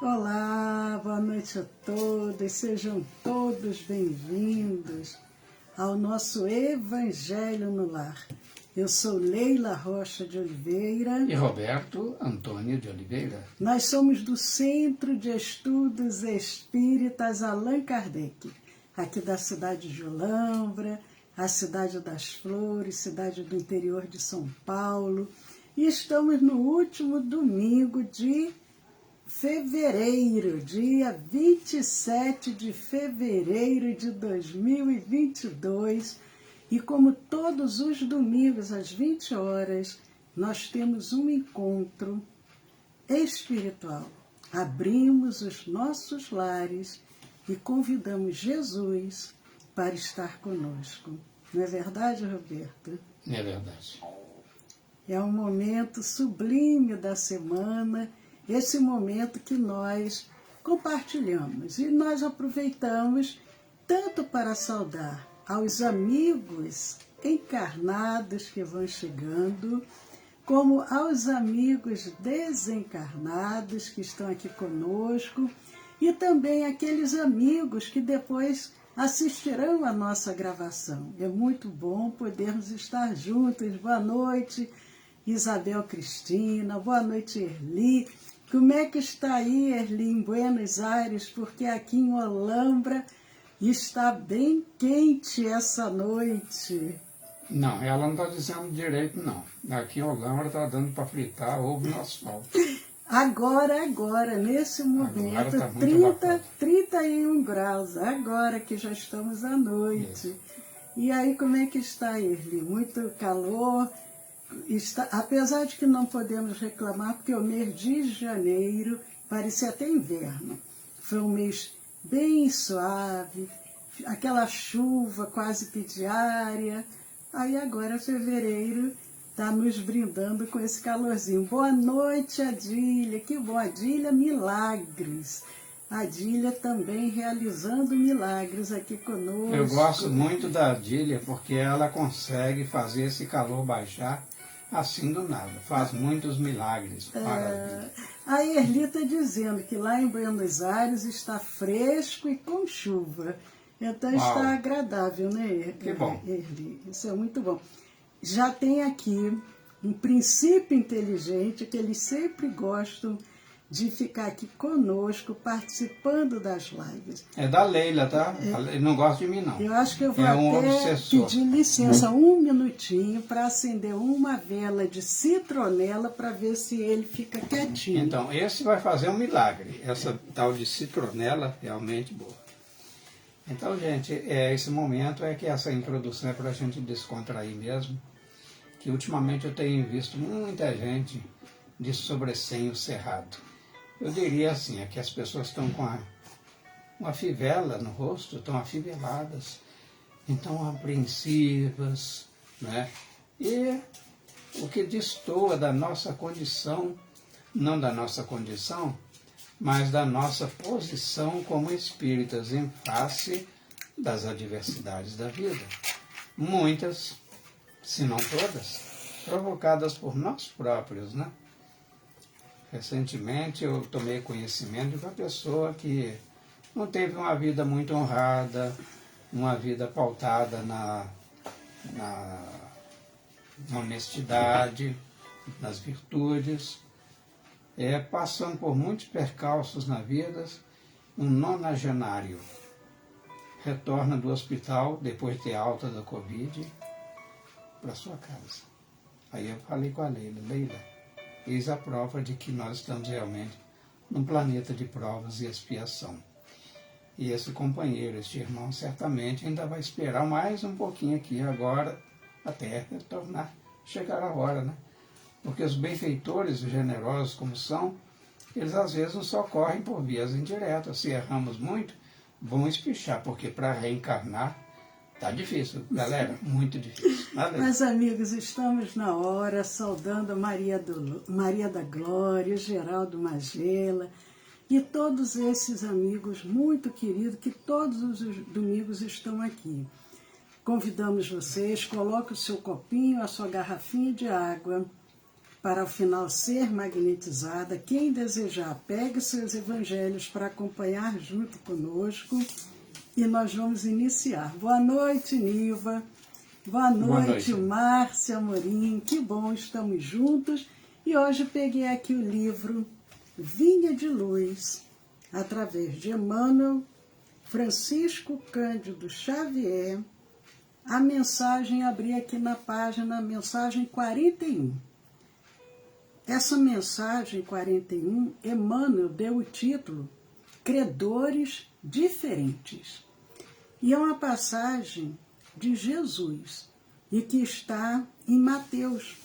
Olá, boa noite a todos, sejam todos bem-vindos ao nosso Evangelho no Lar. Eu sou Leila Rocha de Oliveira. E Roberto Antônio de Oliveira. Nós somos do Centro de Estudos Espíritas Allan Kardec, aqui da cidade de Olambra, a cidade das Flores, cidade do interior de São Paulo. E estamos no último domingo de fevereiro, dia 27 de fevereiro de 2022. E como todos os domingos, às 20 horas, nós temos um encontro espiritual. Abrimos os nossos lares e convidamos Jesus para estar conosco. Não é verdade, Roberto? É verdade. É um momento sublime da semana, esse momento que nós compartilhamos. E nós aproveitamos tanto para saudar aos amigos encarnados que vão chegando, como aos amigos desencarnados que estão aqui conosco, e também aqueles amigos que depois assistirão a nossa gravação. É muito bom podermos estar juntos. Boa noite, Isabel Cristina, boa noite, Erli. Como é que está aí, Erli, em Buenos Aires? Porque aqui em Olambra está bem quente essa noite. Não, ela não está dizendo direito, não. Aqui em Olambra está dando para fritar ovo no asfalto. Agora, nesse momento, Agora tá muito 31 graus, agora que já estamos à noite. Isso. E aí, como é que está, Erli? Muito calor? Apesar de que não podemos reclamar, porque o mês de janeiro parecia até inverno. Foi um mês bem suave, aquela chuva quase que diária. Aí agora, fevereiro, está nos brindando com esse calorzinho. Boa noite, Adília. Que bom, Adília Milagres. Adília também realizando milagres aqui conosco. Eu gosto muito da Adília porque ela consegue fazer esse calor baixar assim do nada. Faz muitos milagres para a Erli está dizendo que lá em Buenos Aires está fresco e com chuva. Então está agradável, né, Que bom. Erli? Isso é muito bom. Já tem aqui um princípio inteligente que eles sempre gostam de ficar aqui conosco, participando das lives. É da Leila, tá? Ele não gosta de mim, não. Eu acho que eu vou um até obsessor. pedir licença um minutinho para acender uma vela de citronela para ver se ele fica quietinho. Então, esse vai fazer um milagre. Essa tal de citronela realmente boa. Então, gente, esse momento é que essa introdução é para a gente descontrair mesmo, que ultimamente eu tenho visto muita gente de sobressenho cerrado. Eu diria assim, é que as pessoas estão com uma fivela no rosto, estão afiveladas, então apreensivas, né? E o que destoa da nossa condição, não da nossa condição, mas da nossa posição como espíritas em face das adversidades da vida. Muitas, se não todas, provocadas por nós próprios, né? Recentemente eu tomei conhecimento de uma pessoa que não teve uma vida muito honrada, uma vida pautada na honestidade, nas virtudes, passando por muitos percalços na vida. Um nonagenário retorna do hospital, depois de ter alta da Covid, para sua casa. Aí eu falei com a Leila, eis a prova de que nós estamos realmente num planeta de provas e expiação. E esse companheiro, este irmão, certamente ainda vai esperar mais um pouquinho aqui agora, até retornar, chegar a hora, né? Porque os benfeitores, os generosos como são, eles às vezes nos socorrem por vias indiretas. Se erramos muito, vão espichar, porque para reencarnar tá difícil, galera, muito difícil. Mas, amigos, estamos na hora, saudando a Maria da Glória, Geraldo Magela e todos esses amigos muito queridos que todos os domingos estão aqui. Convidamos vocês, coloque o seu copinho, a sua garrafinha de água para ao final ser magnetizada. Quem desejar, pegue seus evangelhos para acompanhar junto conosco e nós vamos iniciar. Boa noite, Niva. Boa noite, Márcia Amorim. Que bom, estamos juntos. E hoje peguei aqui o livro Vinha de Luz, através de Emmanuel Francisco Cândido Xavier. A mensagem, abri aqui na página, a mensagem 41. Essa mensagem 41, Emmanuel deu o título Credores Diferentes. E é uma passagem de Jesus, e que está em Mateus,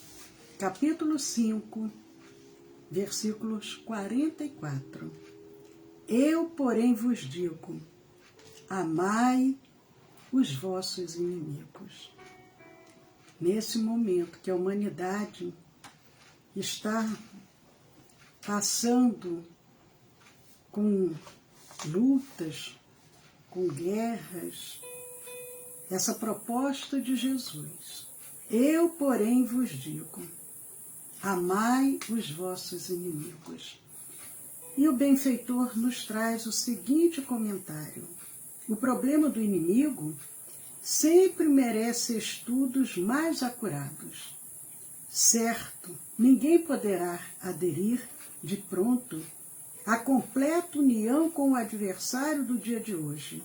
capítulo 5, versículos 44. Eu, porém, vos digo, amai os vossos inimigos. Nesse momento que a humanidade está passando com lutas, com guerras, essa proposta de Jesus. Eu, porém, vos digo, amai os vossos inimigos. E o benfeitor nos traz o seguinte comentário. O problema do inimigo sempre merece estudos mais acurados. Certo, ninguém poderá aderir de pronto à completa união com o adversário do dia de hoje,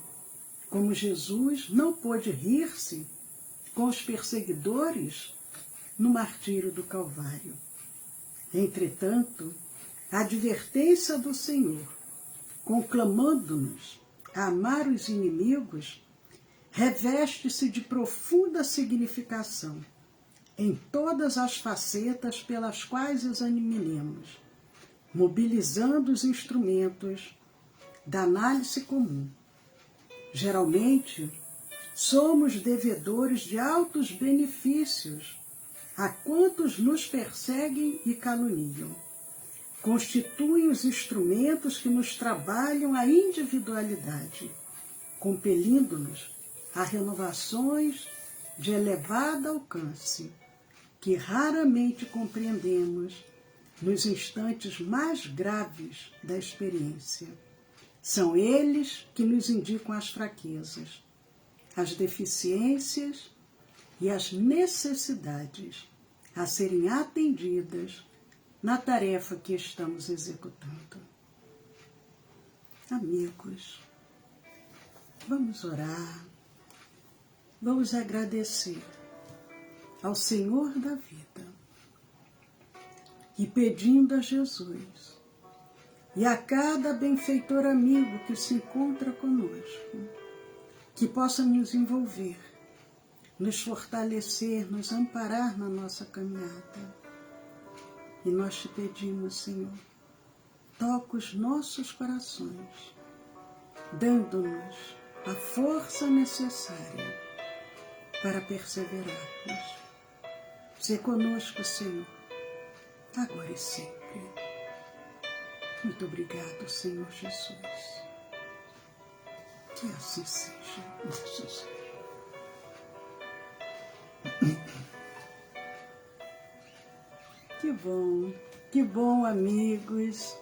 como Jesus não pôde rir-se com os perseguidores no martírio do Calvário. Entretanto, a advertência do Senhor, conclamando-nos a amar os inimigos, reveste-se de profunda significação em todas as facetas pelas quais examinemos, mobilizando os instrumentos da análise comum. Geralmente, somos devedores de altos benefícios a quantos nos perseguem e caluniam. Constituem os instrumentos que nos trabalham a individualidade, compelindo-nos a renovações de elevado alcance, que raramente compreendemos nos instantes mais graves da experiência. São eles que nos indicam as fraquezas, as deficiências e as necessidades a serem atendidas na tarefa que estamos executando. Amigos, vamos orar, vamos agradecer ao Senhor da vida e pedindo a Jesus e a cada benfeitor amigo que se encontra conosco, que possa nos envolver, nos fortalecer, nos amparar na nossa caminhada. E nós te pedimos, Senhor, toca os nossos corações, dando-nos a força necessária para perseverarmos. Sê conosco, Senhor, agora e sempre. Muito obrigado, Senhor Jesus. Que assim seja. Assim seja. Que bom, amigos.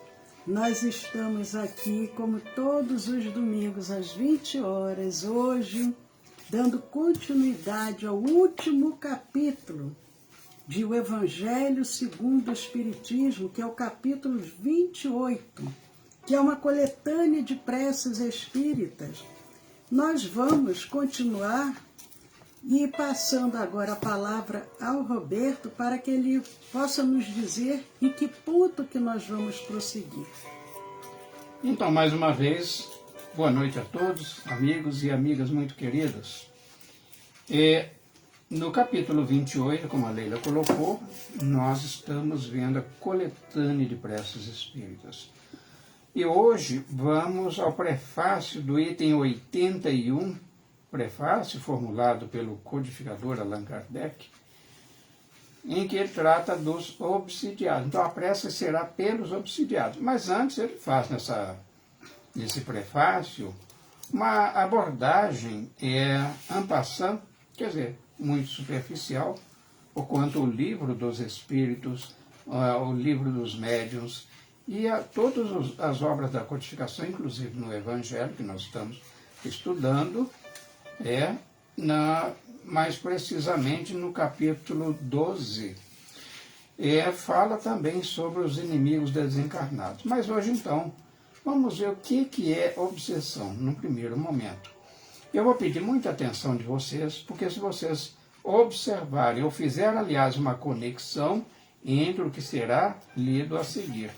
Nós estamos aqui, como todos os domingos, às 20 horas, hoje, dando continuidade ao último capítulo de O Evangelho segundo o Espiritismo, que é o capítulo 28, que é uma coletânea de preces espíritas. Nós vamos continuar e passando agora a palavra ao Roberto para que ele possa nos dizer em que ponto que nós vamos prosseguir. Então, mais uma vez, boa noite a todos, amigos e amigas muito queridas. No capítulo 28, como a Leila colocou, nós estamos vendo a coletânea de preces espíritas. E hoje vamos ao prefácio do item 81, prefácio formulado pelo codificador Allan Kardec, em que ele trata dos obsidiados. Então a prece será pelos obsidiados. Mas antes ele faz nesse prefácio uma abordagem en passant, quer dizer, muito superficial, porquanto o livro dos Espíritos o livro dos médiuns e todas as obras da codificação, inclusive no Evangelho, que nós estamos estudando, mais precisamente no capítulo 12, fala também sobre os inimigos desencarnados. Mas hoje, então, vamos ver o que é obsessão, num primeiro momento. Eu vou pedir muita atenção de vocês, porque se vocês observarem, ou fizerem, aliás, uma conexão entre o que será lido a seguir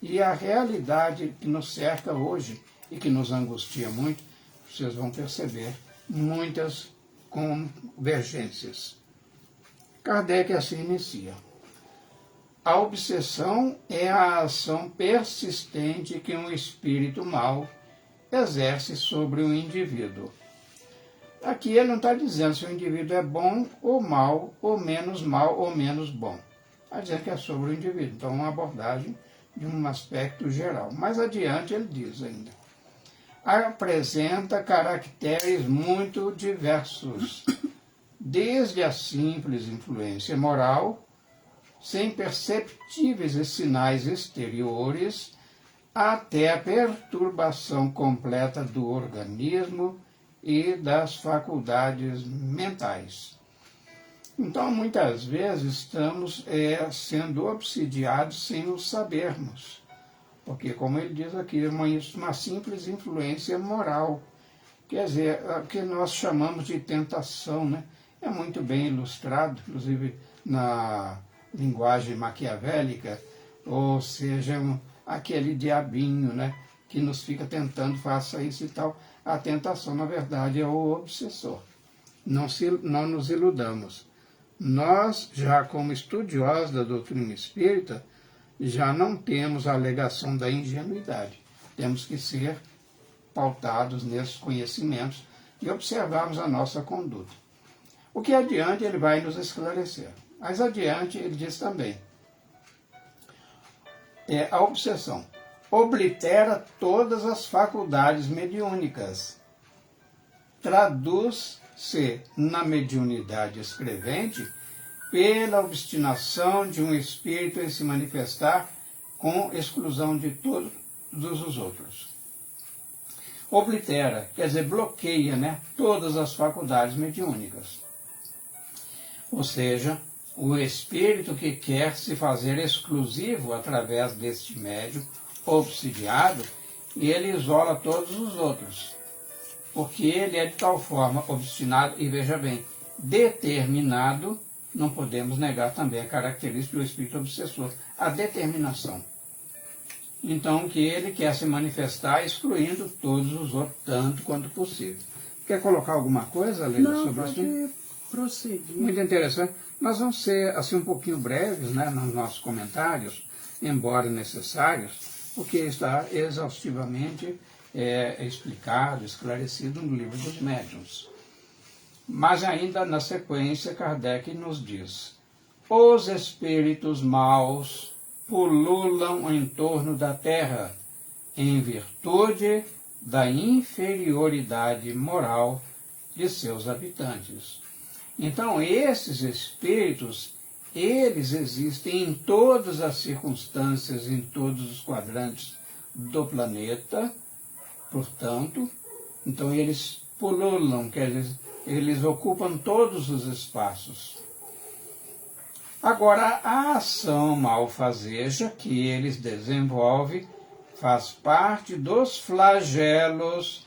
e a realidade que nos cerca hoje e que nos angustia muito, vocês vão perceber muitas convergências. Kardec assim inicia. A obsessão é a ação persistente que um espírito mau exerce sobre o indivíduo. Aqui ele não está dizendo se o indivíduo é bom ou mal ou menos bom. Está dizendo que é sobre o indivíduo. Então, uma abordagem de um aspecto geral. Mais adiante ele diz ainda. Apresenta caracteres muito diversos, desde a simples influência moral, sem perceptíveis sinais exteriores, até a perturbação completa do organismo e das faculdades mentais. Então, muitas vezes, estamos sendo obsidiados sem o sabermos, porque, como ele diz aqui, é uma simples influência moral, quer dizer, o que nós chamamos de tentação, né? É muito bem ilustrado, inclusive na linguagem maquiavélica, ou seja, aquele diabinho, né, que nos fica tentando, faça isso e tal. A tentação, na verdade, é o obsessor. Não nos iludamos. Nós, já como estudiosos da doutrina espírita, já não temos a alegação da ingenuidade. Temos que ser pautados nesses conhecimentos e observarmos a nossa conduta. O que adiante ele vai nos esclarecer. Mas adiante ele diz também, a obsessão oblitera todas as faculdades mediúnicas. Traduz-se na mediunidade escrevente pela obstinação de um espírito em se manifestar com exclusão de todos os outros. Oblitera, quer dizer, bloqueia, né, todas as faculdades mediúnicas. Ou seja, o espírito que quer se fazer exclusivo através deste médium obsidiado, e ele isola todos os outros, porque ele é de tal forma obstinado, e veja bem, determinado, não podemos negar também a característica do espírito obsessor, a determinação. Então, que ele quer se manifestar excluindo todos os outros, tanto quanto possível. Quer colocar alguma coisa, Leila, sobre isso? Não, pode prosseguir. Muito interessante. Nós vamos ser assim um pouquinho breves, né, nos nossos comentários, embora necessários, porque está exaustivamente explicado, esclarecido no livro dos médiuns. Mas ainda na sequência, Kardec nos diz: os espíritos maus pululam em torno da terra, em virtude da inferioridade moral de seus habitantes. Então, esses espíritos, eles existem em todas as circunstâncias, em todos os quadrantes do planeta, portanto, então eles pululam, quer dizer, eles ocupam todos os espaços. Agora, a ação malfazeja que eles desenvolvem faz parte dos flagelos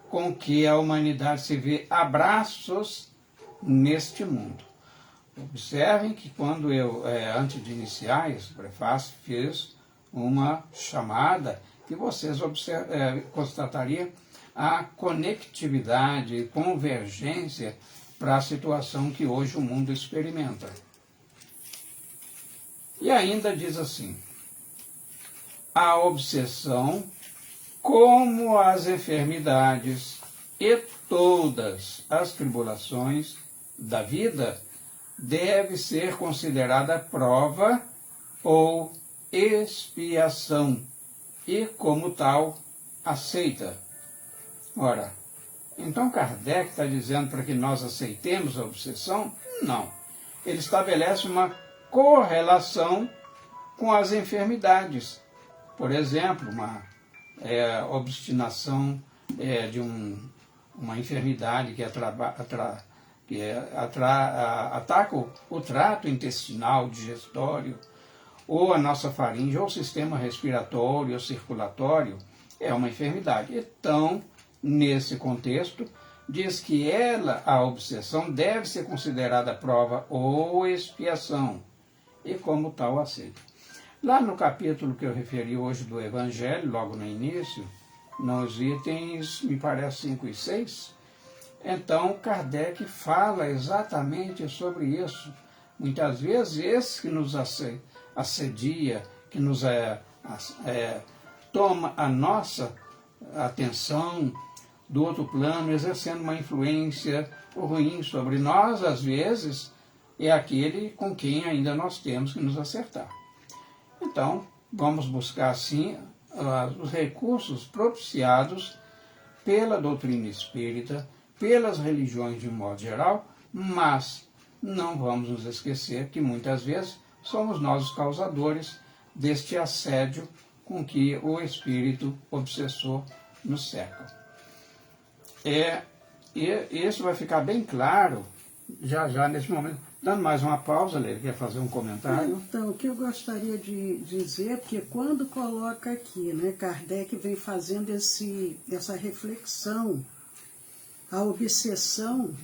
com que a humanidade se vê a braços neste mundo. Observem que quando eu, antes de iniciar esse prefácio, fiz uma chamada que vocês constatariam a conectividade e convergência para a situação que hoje o mundo experimenta. E ainda diz assim: a obsessão, como as enfermidades e todas as tribulações da vida, deve ser considerada prova ou expiação e, como tal, aceita. Ora, então Kardec está dizendo para que nós aceitemos a obsessão? Não. Ele estabelece uma correlação com as enfermidades. Por exemplo, uma obstinação de uma enfermidade que ataca o trato intestinal, digestório, ou a nossa faringe, ou o sistema respiratório ou circulatório, é uma enfermidade. Então, nesse contexto, diz que a obsessão, deve ser considerada prova ou expiação, e como tal aceita. Lá no capítulo que eu referi hoje do Evangelho, logo no início, nos itens, me parece, 5 e 6, então Kardec fala exatamente sobre isso. Muitas vezes esse que nos assedia, que nos toma a nossa atenção do outro plano, exercendo uma influência ruim sobre nós, às vezes, é aquele com quem ainda nós temos que nos acertar. Então, vamos buscar, assim, os recursos propiciados pela doutrina espírita, pelas religiões de um modo geral, mas não vamos nos esquecer que muitas vezes somos nós os causadores deste assédio com que o espírito obsessor nos cerca. Isso vai ficar bem claro já nesse momento. Dando mais uma pausa, Leila, quer fazer um comentário? Então, o que eu gostaria de dizer, porque quando coloca aqui, né, Kardec vem fazendo essa reflexão, a obsessão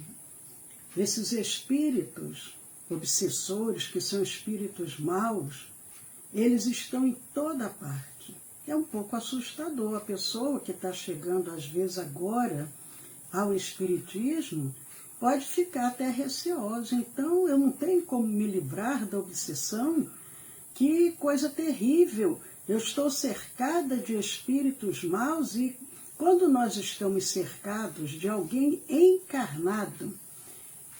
desses espíritos obsessores, que são espíritos maus, eles estão em toda parte. É um pouco assustador. A pessoa que está chegando, às vezes, agora ao espiritismo, pode ficar até receosa. Então, eu não tenho como me livrar da obsessão. Que coisa terrível! Eu estou cercada de espíritos maus e quando nós estamos cercados de alguém encarnado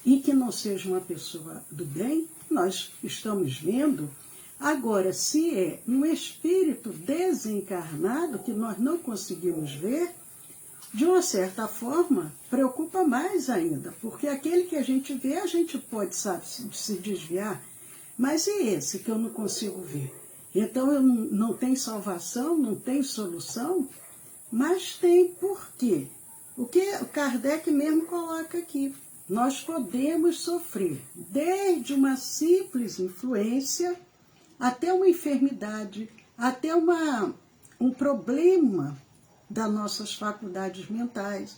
e que não seja uma pessoa do bem, nós estamos vendo. Agora, se é um espírito desencarnado que nós não conseguimos ver, de uma certa forma, preocupa mais ainda, porque aquele que a gente vê, a gente pode, sabe, se desviar, mas e esse que eu não consigo ver? Então, eu não tem salvação, não tem solução, mas tem por quê? O que o Kardec mesmo coloca aqui. Nós podemos sofrer desde uma simples influência até uma enfermidade, até um problema das nossas faculdades mentais.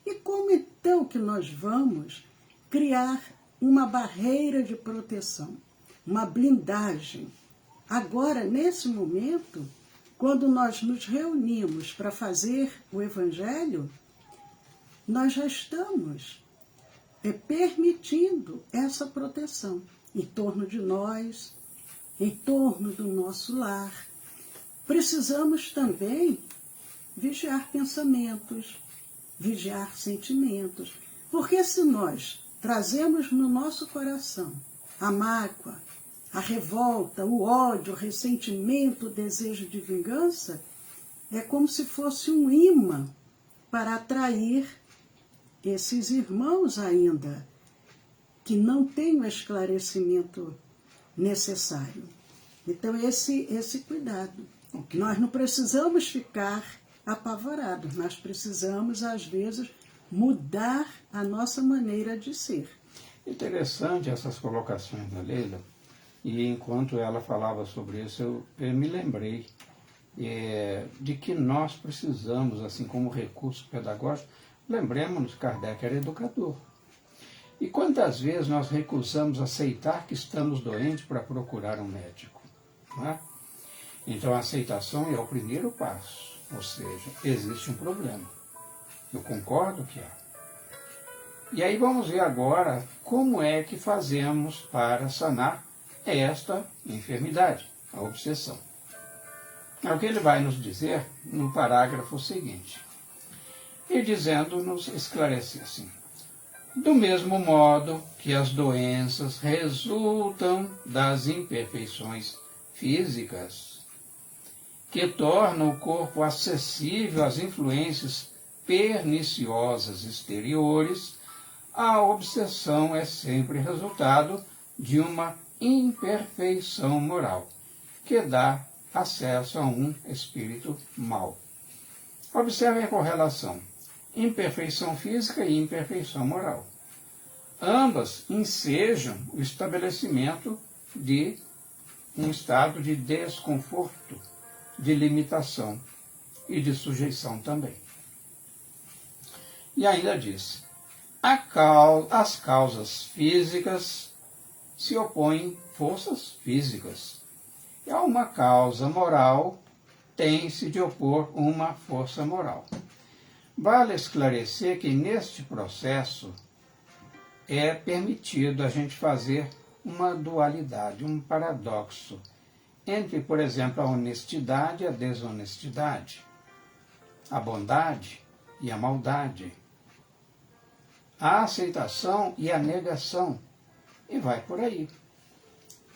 E como então que nós vamos criar uma barreira de proteção, uma blindagem? Agora, nesse momento, quando nós nos reunimos para fazer o Evangelho, nós já estamos permitindo essa proteção em torno de nós, em torno do nosso lar. Precisamos também vigiar pensamentos, vigiar sentimentos, porque se nós trazemos no nosso coração a mágoa, a revolta, o ódio, o ressentimento, o desejo de vingança, é como se fosse um imã para atrair esses irmãos ainda que não têm o esclarecimento necessário. Então, esse cuidado. Okay. Nós não precisamos ficar apavorados, nós precisamos, às vezes, mudar a nossa maneira de ser. Interessante essas colocações da Leila, e enquanto ela falava sobre isso, eu me lembrei de que nós precisamos, assim como recurso pedagógico, lembremos-nos que Kardec era educador. E quantas vezes nós recusamos aceitar que estamos doentes para procurar um médico? Não é? Então a aceitação é o primeiro passo, ou seja, existe um problema. Eu concordo que há. E aí vamos ver agora como é que fazemos para sanar esta enfermidade, a obsessão. É o que ele vai nos dizer no parágrafo seguinte. E dizendo-nos, esclarecer assim: do mesmo modo que as doenças resultam das imperfeições físicas, que tornam o corpo acessível às influências perniciosas exteriores, a obsessão é sempre resultado de uma imperfeição moral. que dá acesso a um espírito mau. Observe a correlação: imperfeição física e imperfeição moral. Ambas ensejam o estabelecimento de um estado de desconforto, de limitação e de sujeição também. E ainda diz: as causas físicas se opõem forças físicas. E a uma causa moral tem-se de opor uma força moral. Vale esclarecer que neste processo é permitido a gente fazer uma dualidade, um paradoxo entre, por exemplo, a honestidade e a desonestidade, a bondade e a maldade, a aceitação e a negação, e vai por aí.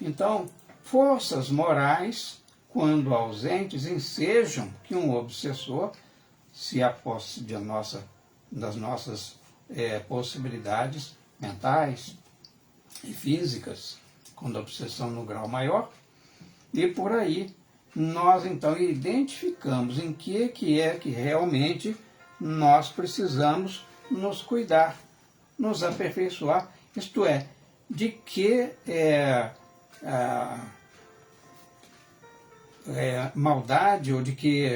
Então, forças morais, quando ausentes, ensejam que um obsessor se aposse das nossas possibilidades mentais e físicas, quando a obsessão no grau maior, e por aí nós então identificamos em que é que realmente nós precisamos nos cuidar, nos aperfeiçoar, isto é, de que maldade ou de que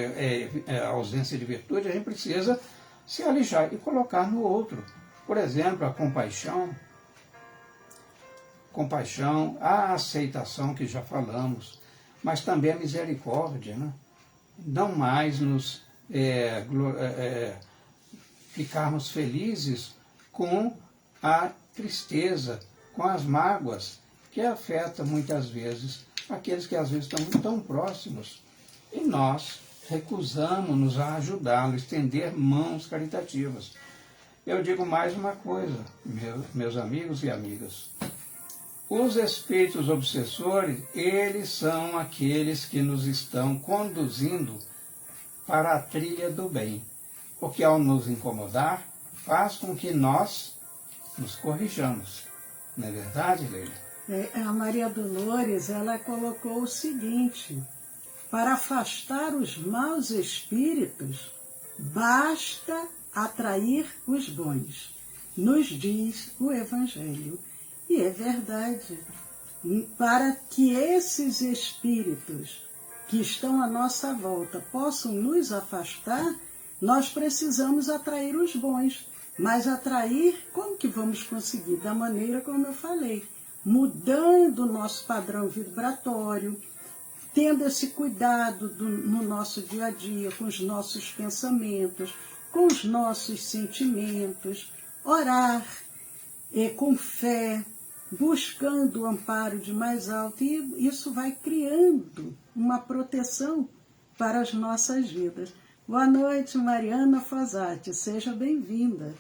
ausência de virtude a gente precisa se alijar e colocar no outro. Por exemplo, a compaixão, a aceitação que já falamos, mas também a misericórdia, né? Não mais nos ficarmos felizes com a tristeza, com as mágoas, que afeta muitas vezes aqueles que às vezes estão tão próximos, e nós recusamos-nos a ajudá-lo, estender mãos caritativas. Eu digo mais uma coisa, meus amigos e amigas. Os espíritos obsessores, eles são aqueles que nos estão conduzindo para a trilha do bem, porque ao nos incomodar, faz com que nós nos corrijamos. Não é verdade, Leila? A Maria Dolores, ela colocou o seguinte: para afastar os maus espíritos, basta atrair os bons, nos diz o Evangelho. E é verdade. Para que esses espíritos que estão à nossa volta possam nos afastar, nós precisamos atrair os bons. Mas atrair, como que vamos conseguir? Da maneira como eu falei, mudando o nosso padrão vibratório, tendo esse cuidado no nosso dia a dia, com os nossos pensamentos, com os nossos sentimentos, orar com fé, buscando o amparo de mais alto, e isso vai criando uma proteção para as nossas vidas. Boa noite, Mariana Fosati, seja bem-vinda.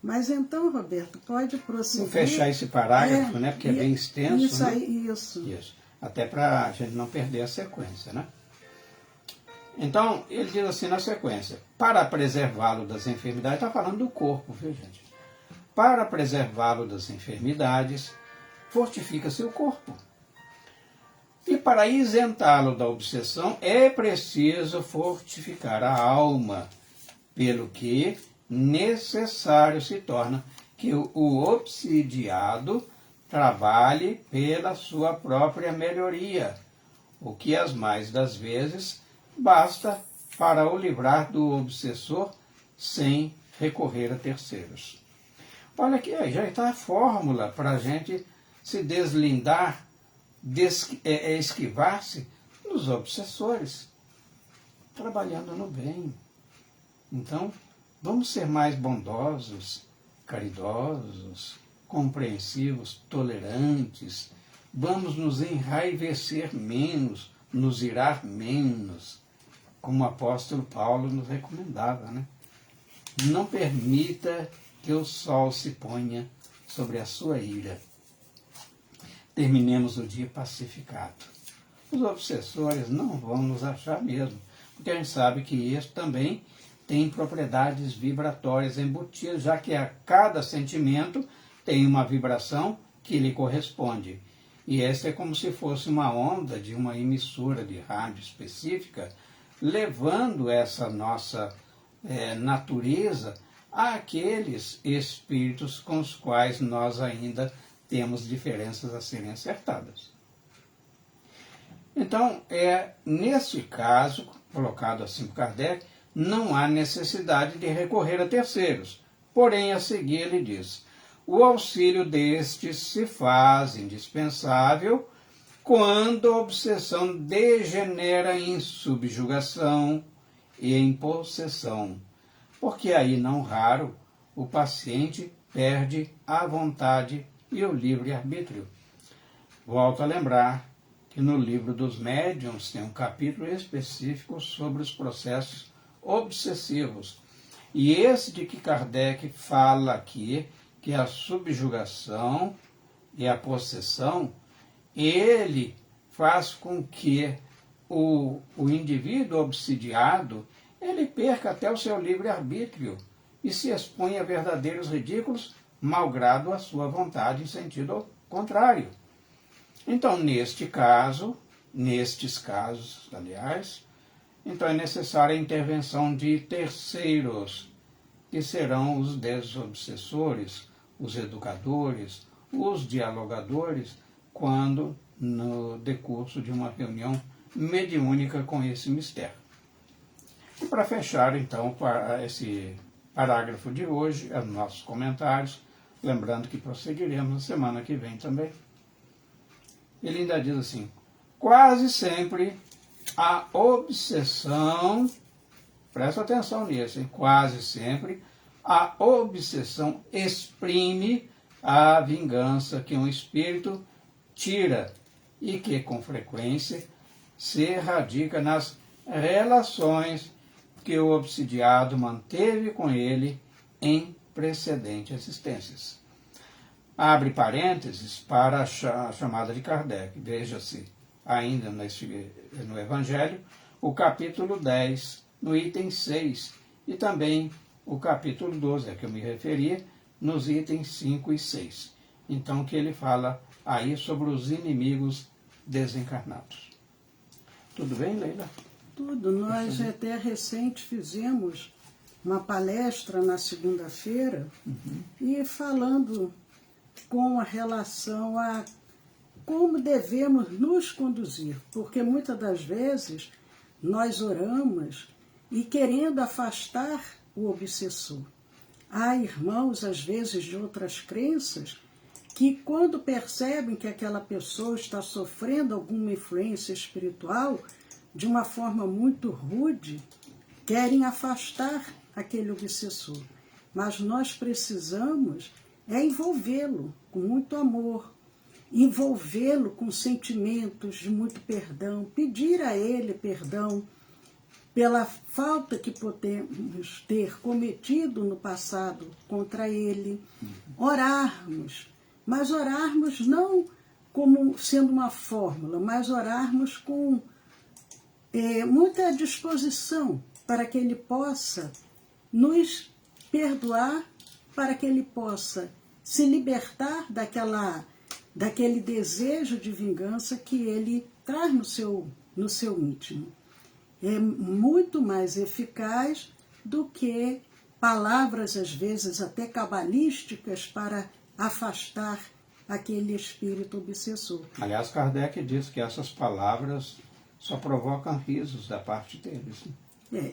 Mas então, Roberto, pode prosseguir. Vou fechar esse parágrafo, né, porque é bem extenso. Isso, né? aí, isso. Até para a gente não perder a sequência, né? Então, ele diz assim na sequência: para preservá-lo das enfermidades, está falando do corpo, viu, gente? Para preservá-lo das enfermidades, fortifica-se o corpo. E para isentá-lo da obsessão, é preciso fortificar a alma, pelo que necessário se torna que o obsidiado trabalhe pela sua própria melhoria, o que as mais das vezes basta para o livrar do obsessor sem recorrer a terceiros. Olha aqui, já está a fórmula para a gente se deslindar, esquivar-se dos obsessores, trabalhando no bem. Então, vamos ser mais bondosos, caridosos, compreensivos, tolerantes. Vamos nos enraivecer menos, nos irar menos, como o apóstolo Paulo nos recomendava, né? Não permita que o sol se ponha sobre a sua ira. Terminemos o dia pacificado. Os obsessores não vão nos achar mesmo, porque a gente sabe que isso também tem propriedades vibratórias embutidas, já que a cada sentimento tem uma vibração que lhe corresponde. E essa é como se fosse uma onda de uma emissora de rádio específica, levando essa nossa natureza àqueles espíritos com os quais nós ainda temos diferenças a serem acertadas. Então, nesse caso, colocado assim por Kardec, não há necessidade de recorrer a terceiros. Porém, a seguir ele diz: o auxílio destes se faz indispensável quando a obsessão degenera em subjugação e em possessão, porque aí, não raro, o paciente perde a vontade e o livre-arbítrio. Volto a lembrar que no livro dos médiuns tem um capítulo específico sobre os processos obsessivos. E esse de que Kardec fala aqui, que a subjugação e a possessão, ele faz com que o indivíduo obsidiado ele perca até o seu livre-arbítrio e se expõe a verdadeiros ridículos, malgrado a sua vontade em sentido contrário. Então, nestes casos, aliás, então é necessária a intervenção de terceiros, que serão os desobsessores, os educadores, os dialogadores, quando no decurso de uma reunião mediúnica com esse mistério. E para fechar, então, esse parágrafo de hoje, os nossos comentários, lembrando que prosseguiremos na semana que vem também. Ele ainda diz assim: quase sempre a obsessão, presta atenção nisso, hein? Quase sempre a obsessão exprime a vingança que um espírito tira e que, com frequência, se radica nas relações que o obsidiado manteve com ele em precedentes existências. Abre parênteses para a chamada de Kardec. Veja-se ainda no Evangelho o capítulo 10, no item 6, e também o capítulo 12, a que eu me referi, nos itens 5 e 6. Então, que ele fala aí sobre os inimigos desencarnados. Tudo bem, Leila? Tudo. Nós até recente fizemos uma palestra na segunda-feira e falando com a relação a como devemos nos conduzir, porque muitas das vezes nós oramos e querendo afastar o obsessor. Há irmãos, às vezes, de outras crenças, que quando percebem que aquela pessoa está sofrendo alguma influência espiritual, de uma forma muito rude, querem afastar aquele obsessor. Mas nós precisamos envolvê-lo com muito amor, envolvê-lo com sentimentos de muito perdão, pedir a ele perdão pela falta que podemos ter cometido no passado contra ele, orarmos, mas orarmos não como sendo uma fórmula, mas orarmos com muita disposição para que ele possa nos perdoar, para que ele possa se libertar daquele desejo de vingança que ele traz no seu íntimo. É muito mais eficaz do que palavras, às vezes, até cabalísticas para afastar aquele espírito obsessor. Aliás, Kardec diz que essas palavras só provocam risos da parte deles.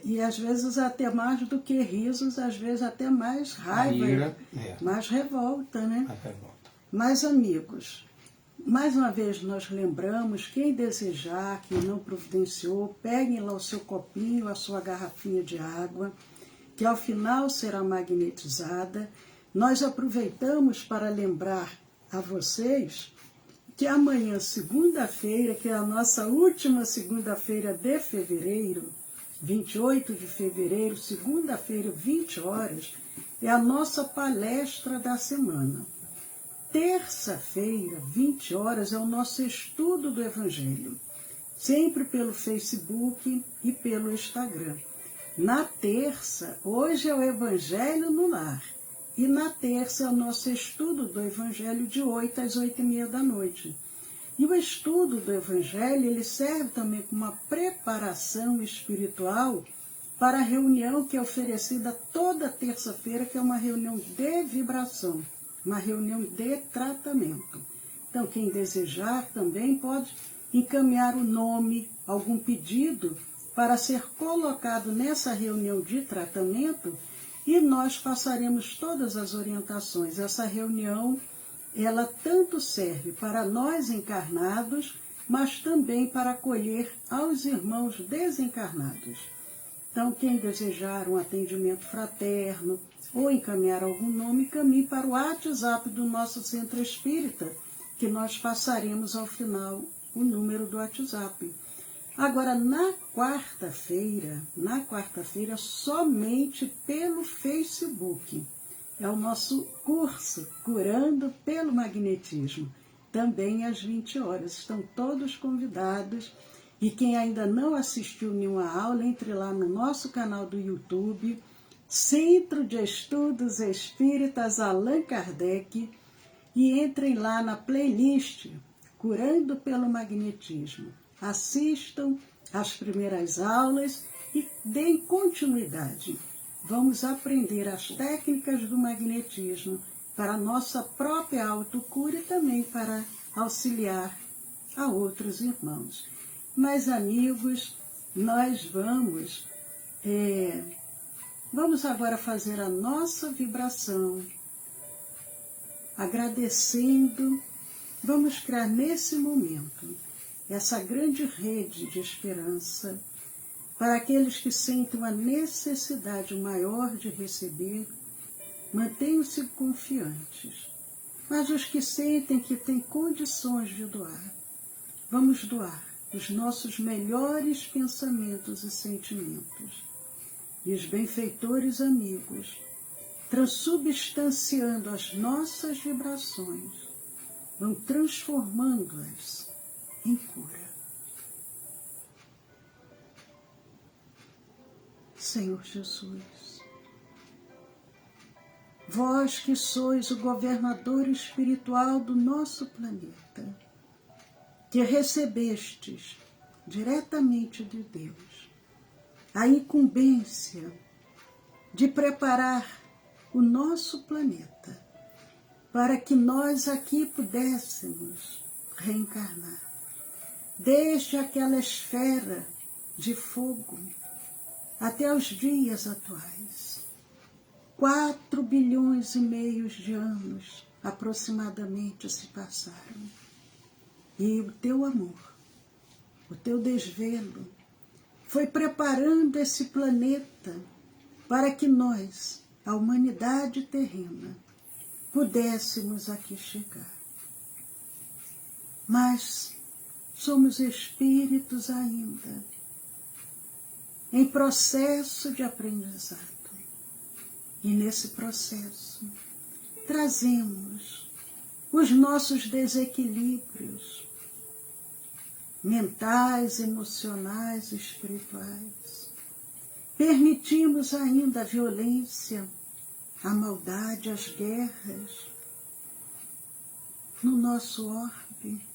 E às vezes até mais do que risos, às vezes até mais raiva, mais revolta, né? Mais revolta. Mas, amigos, mais uma vez nós lembramos, quem desejar, que não providenciou, peguem lá o seu copinho, a sua garrafinha de água, que ao final será magnetizada. Nós aproveitamos para lembrar a vocês que amanhã, segunda-feira, que é a nossa última segunda-feira de fevereiro, 28 de fevereiro, segunda-feira, 20 horas, é a nossa palestra da semana. Terça-feira, 20 horas, é o nosso estudo do Evangelho, sempre pelo Facebook e pelo Instagram. Na terça, hoje é o Evangelho no Lar, e na terça é o nosso estudo do Evangelho de 8 às 8h30 da noite. E o estudo do Evangelho, ele serve também como uma preparação espiritual para a reunião que é oferecida toda terça-feira, que é uma reunião de vibração, uma reunião de tratamento. Então, quem desejar também pode encaminhar o nome, algum pedido, para ser colocado nessa reunião de tratamento, e nós passaremos todas as orientações. Essa reunião, ela tanto serve para nós encarnados, mas também para acolher aos irmãos desencarnados. Então, quem desejar um atendimento fraterno ou encaminhar algum nome, encaminhe para o WhatsApp do nosso Centro Espírita, que nós passaremos ao final o número do WhatsApp. Agora, na quarta-feira, somente pelo Facebook, é o nosso curso Curando pelo Magnetismo, também às 20 horas. Estão todos convidados. E quem ainda não assistiu nenhuma aula, entre lá no nosso canal do YouTube, Centro de Estudos Espíritas Allan Kardec, e entrem lá na playlist Curando pelo Magnetismo. Assistam as primeiras aulas e deem continuidade. Vamos aprender as técnicas do magnetismo para a nossa própria autocura e também para auxiliar a outros irmãos. Mas, amigos, nós vamos agora fazer a nossa vibração, agradecendo. Vamos criar nesse momento essa grande rede de esperança para aqueles que sentem uma necessidade maior de receber. Mantenham-se confiantes, mas os que sentem que têm condições de doar, vamos doar os nossos melhores pensamentos e sentimentos. E os benfeitores amigos, transubstanciando as nossas vibrações, vão transformando-as em cura. Senhor Jesus, vós que sois o governador espiritual do nosso planeta, que recebestes diretamente de Deus a incumbência de preparar o nosso planeta para que nós aqui pudéssemos reencarnar, desde aquela esfera de fogo até os dias atuais. 4,5 bilhões de anos aproximadamente se passaram. E o teu amor, o teu desvelo, foi preparando esse planeta para que nós, a humanidade terrena, pudéssemos aqui chegar. Mas somos espíritos ainda em processo de aprendizado. E nesse processo trazemos os nossos desequilíbrios mentais, emocionais, espirituais. Permitimos ainda a violência, a maldade, as guerras no nosso orbe.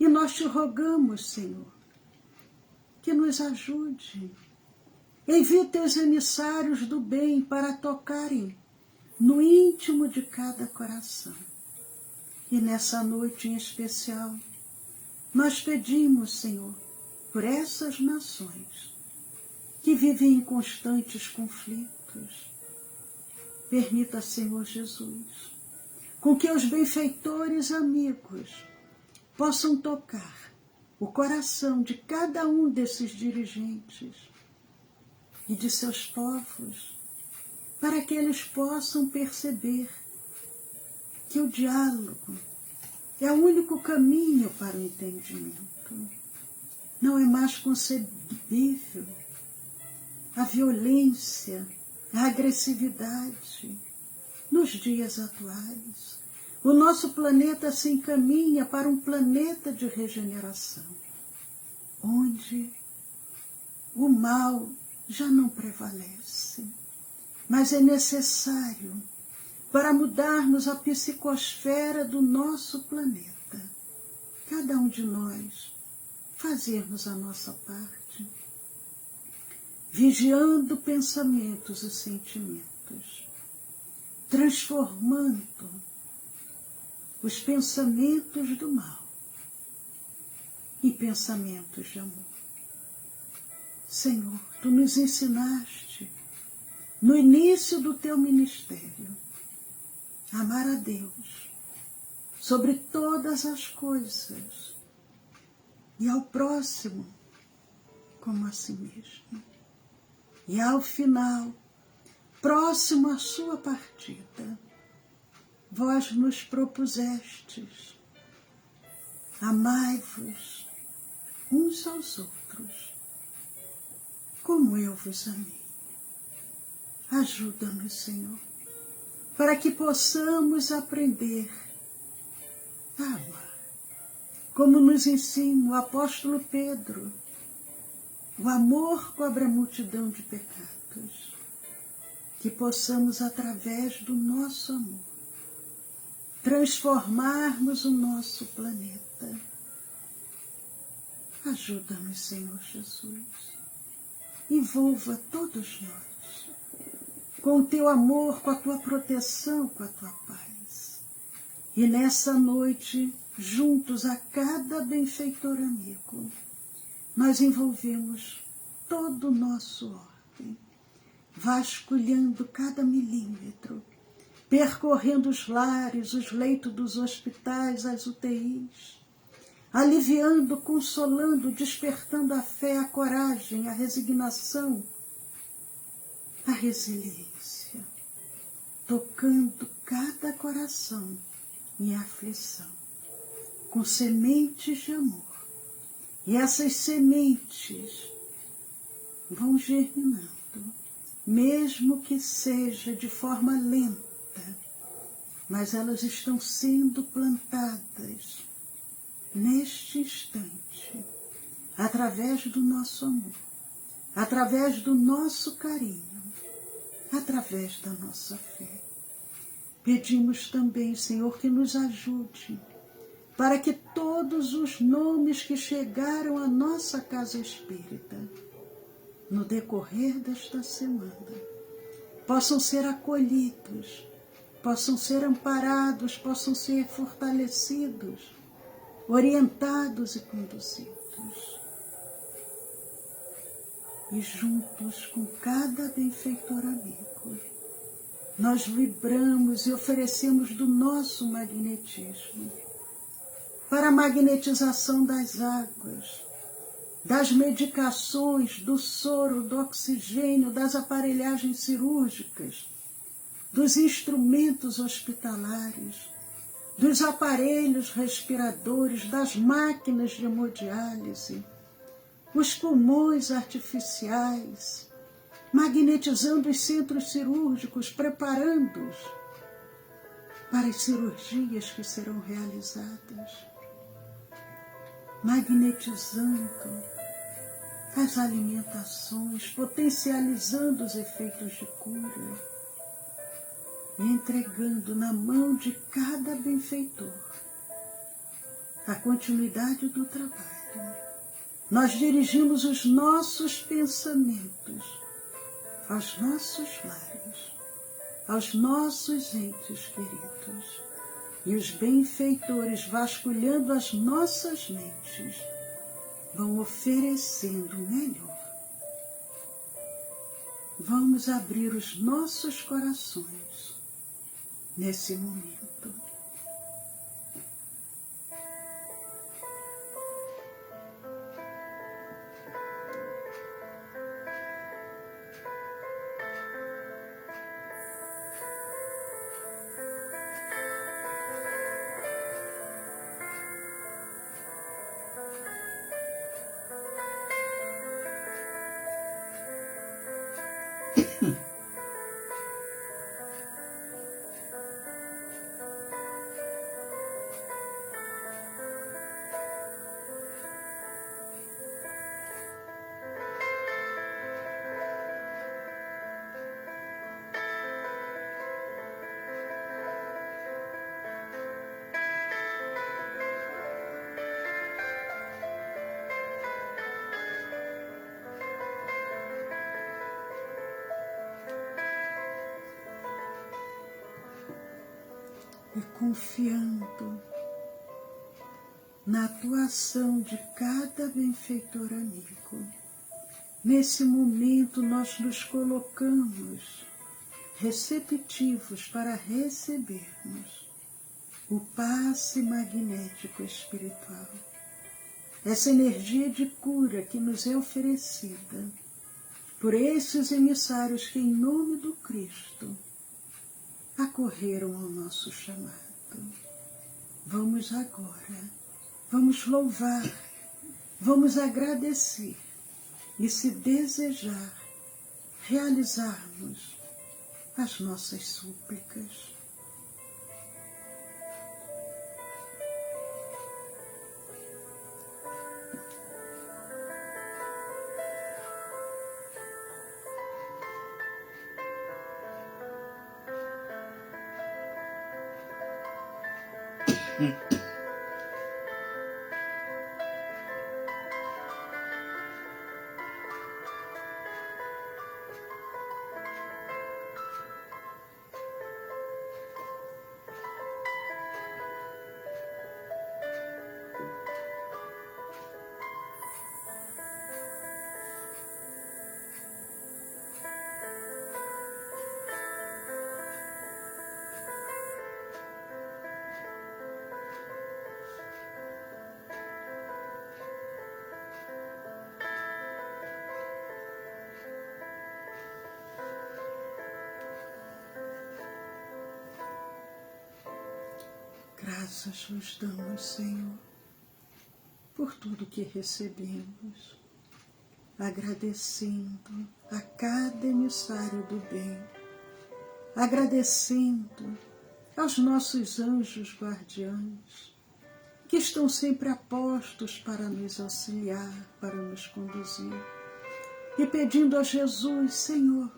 E nós te rogamos, Senhor, que nos ajude. Envie teus emissários do bem para tocarem no íntimo de cada coração. E nessa noite em especial, nós pedimos, Senhor, por essas nações que vivem em constantes conflitos. Permita, Senhor Jesus, com que os benfeitores amigos possam tocar o coração de cada um desses dirigentes e de seus povos, para que eles possam perceber que o diálogo é o único caminho para o entendimento. Não é mais concebível a violência, a agressividade nos dias atuais. O nosso planeta se encaminha para um planeta de regeneração, onde o mal já não prevalece, mas é necessário para mudarmos a psicosfera do nosso planeta, cada um de nós, fazermos a nossa parte, vigiando pensamentos e sentimentos, transformando os pensamentos do mal em pensamentos de amor. Senhor, Tu nos ensinaste, no início do Teu ministério, a amar a Deus sobre todas as coisas e ao próximo como a si mesmo. E ao final, próximo à sua partida, vós nos propusestes: amai-vos uns aos outros, como eu vos amei. Ajuda-nos, Senhor, para que possamos aprender a amar, como nos ensina o apóstolo Pedro. O amor cobre a multidão de pecados, que possamos, através do nosso amor, transformarmos o nosso planeta. Ajuda-nos, Senhor Jesus. Envolva todos nós com o Teu amor, com a Tua proteção, com a Tua paz. E nessa noite, juntos a cada benfeitor amigo, nós envolvemos todo o nosso orbe, vasculhando cada milímetro, percorrendo os lares, os leitos dos hospitais, as UTIs, aliviando, consolando, despertando a fé, a coragem, a resignação, a resiliência, tocando cada coração em aflição, com sementes de amor. E essas sementes vão germinando, mesmo que seja de forma lenta, mas elas estão sendo plantadas neste instante, através do nosso amor, através do nosso carinho, através da nossa fé. Pedimos também, Senhor, que nos ajude, para que todos os nomes que chegaram à nossa casa espírita, no decorrer desta semana, possam ser acolhidos, possam ser amparados, possam ser fortalecidos, orientados e conduzidos. E juntos com cada benfeitor amigo, nós vibramos e oferecemos do nosso magnetismo para a magnetização das águas, das medicações, do soro, do oxigênio, das aparelhagens cirúrgicas, dos instrumentos hospitalares, dos aparelhos respiradores, das máquinas de hemodiálise, os pulmões artificiais, magnetizando os centros cirúrgicos, preparando-os para as cirurgias que serão realizadas, magnetizando as alimentações, potencializando os efeitos de cura e entregando na mão de cada benfeitor a continuidade do trabalho. Nós dirigimos os nossos pensamentos aos nossos lares, aos nossos entes queridos. E os benfeitores, vasculhando as nossas mentes, vão oferecendo o melhor. Vamos abrir os nossos corações nesse momento. e confiando na atuação de cada benfeitor amigo. Nesse momento nós nos colocamos receptivos para recebermos o passe magnético espiritual, essa energia de cura que nos é oferecida por esses emissários que, em nome do Cristo, acorreram ao nosso chamado. Vamos agora, vamos louvar, vamos agradecer e, se desejar, realizarmos as nossas súplicas. Graças vos damos, Senhor, por tudo que recebemos, agradecendo a cada emissário do bem, agradecendo aos nossos anjos guardiães, que estão sempre a postos para nos auxiliar, para nos conduzir, e pedindo a Jesus, Senhor,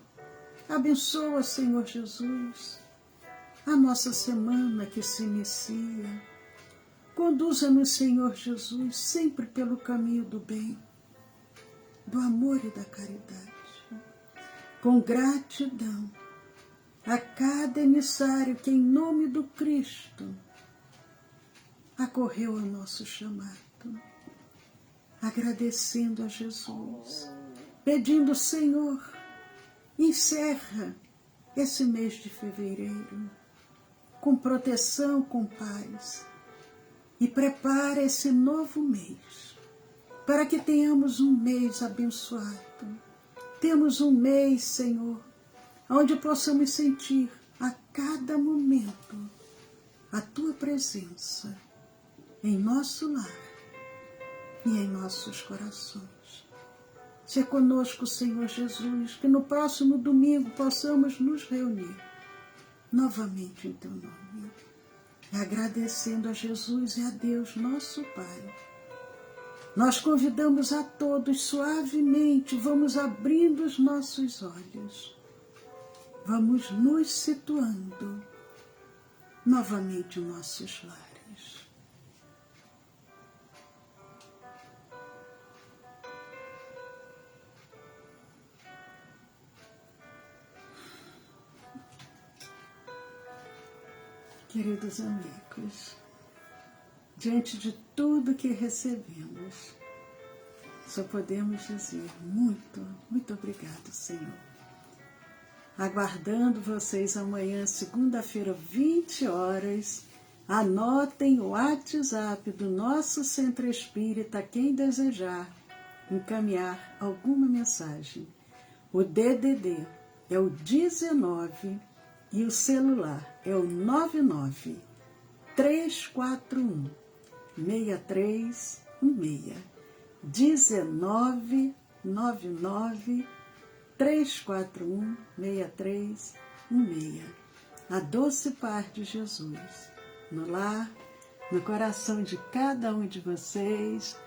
abençoa, Senhor Jesus, a nossa semana que se inicia. Conduza-nos, Senhor Jesus, sempre pelo caminho do bem, do amor e da caridade. Com gratidão a cada emissário que, em nome do Cristo, acorreu ao nosso chamado. Agradecendo a Jesus, pedindo, Senhor, encerra esse mês de fevereiro com proteção, com paz, e prepara esse novo mês para que tenhamos um mês abençoado. Temos um mês, Senhor, onde possamos sentir a cada momento a Tua presença em nosso lar e em nossos corações. Se conosco, Senhor Jesus, que no próximo domingo possamos nos reunir novamente em Teu nome, agradecendo a Jesus e a Deus, nosso Pai. Nós convidamos a todos suavemente, vamos abrindo os nossos olhos, vamos nos situando novamente em nossos lares. Queridos amigos, diante de tudo que recebemos, só podemos dizer muito, muito obrigado, Senhor. Aguardando vocês amanhã, segunda-feira, 20 horas. Anotem o WhatsApp do nosso Centro Espírita, quem desejar encaminhar alguma mensagem. O DDD é o 19 e o celular é o 99 341 6316. 19 99 341 6316. A doce paz de Jesus no lar, no coração de cada um de vocês.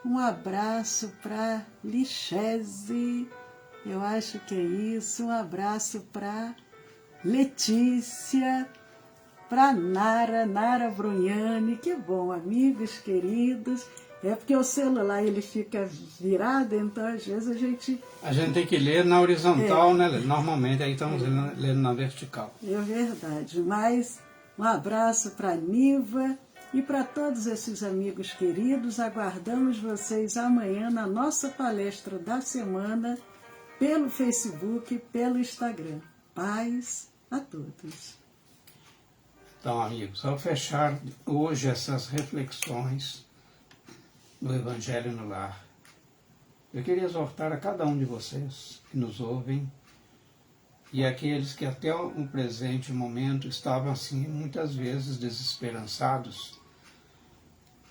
Um abraço para Lichese, eu acho que é isso. Um abraço para Letícia, para Nara Brunhani. Que bom, amigos queridos. É porque o celular ele fica virado, então às vezes a gente tem que ler na horizontal, né? Normalmente, aí estamos lendo na vertical. É verdade, mas Um abraço para a Niva e para todos esses amigos queridos. Aguardamos vocês amanhã na nossa palestra da semana, pelo Facebook e pelo Instagram. Paz a todos. Então, amigos, ao fechar hoje essas reflexões do Evangelho no Lar, eu queria exortar a cada um de vocês que nos ouvem e aqueles que até o presente momento estavam assim muitas vezes desesperançados,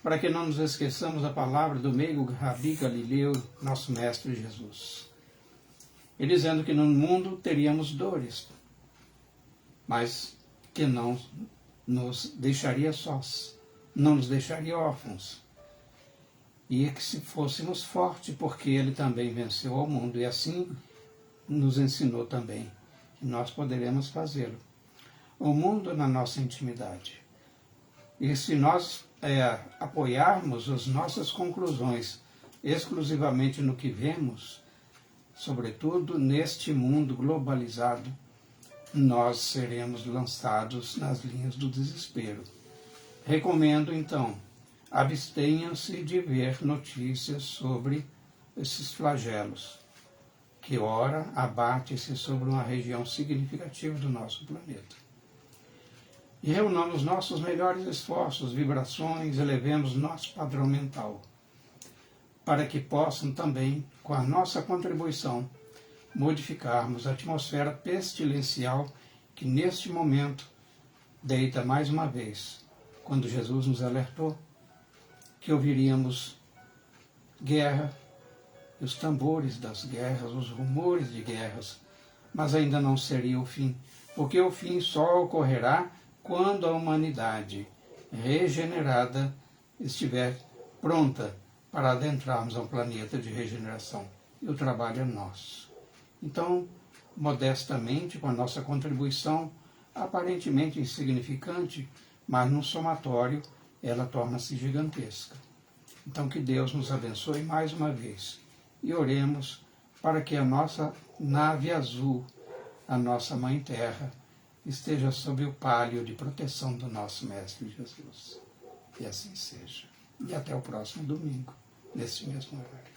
para que não nos esqueçamos da palavra do meigo Rabi Galileu, nosso Mestre Jesus. Ele dizendo que no mundo teríamos dores, mas que não nos deixaria sós, não nos deixaria órfãos. E que se fôssemos fortes, porque ele também venceu ao mundo, e assim nos ensinou também que nós poderemos fazê-lo. O mundo na nossa intimidade. E se nós apoiarmos as nossas conclusões exclusivamente no que vemos, sobretudo neste mundo globalizado, nós seremos lançados nas linhas do desespero. Recomendo, então, abstenham-se de ver notícias sobre esses flagelos, que ora abate-se sobre uma região significativa do nosso planeta. E reunamos nossos melhores esforços, vibrações, elevemos nosso padrão mental, para que possam também, com a nossa contribuição, modificarmos a atmosfera pestilencial que neste momento deita mais uma vez, quando Jesus nos alertou que ouviríamos guerra, os tambores das guerras, os rumores de guerras, mas ainda não seria o fim, porque o fim só ocorrerá quando a humanidade regenerada estiver pronta para adentrarmos ao planeta de regeneração. E o trabalho é nosso. Então, modestamente, com a nossa contribuição, aparentemente insignificante, mas no somatório ela torna-se gigantesca. Então, que Deus nos abençoe mais uma vez. E oremos para que a nossa nave azul, a nossa Mãe Terra, esteja sob o pálio de proteção do nosso Mestre Jesus. E assim seja. E até o próximo domingo, nesse mesmo horário.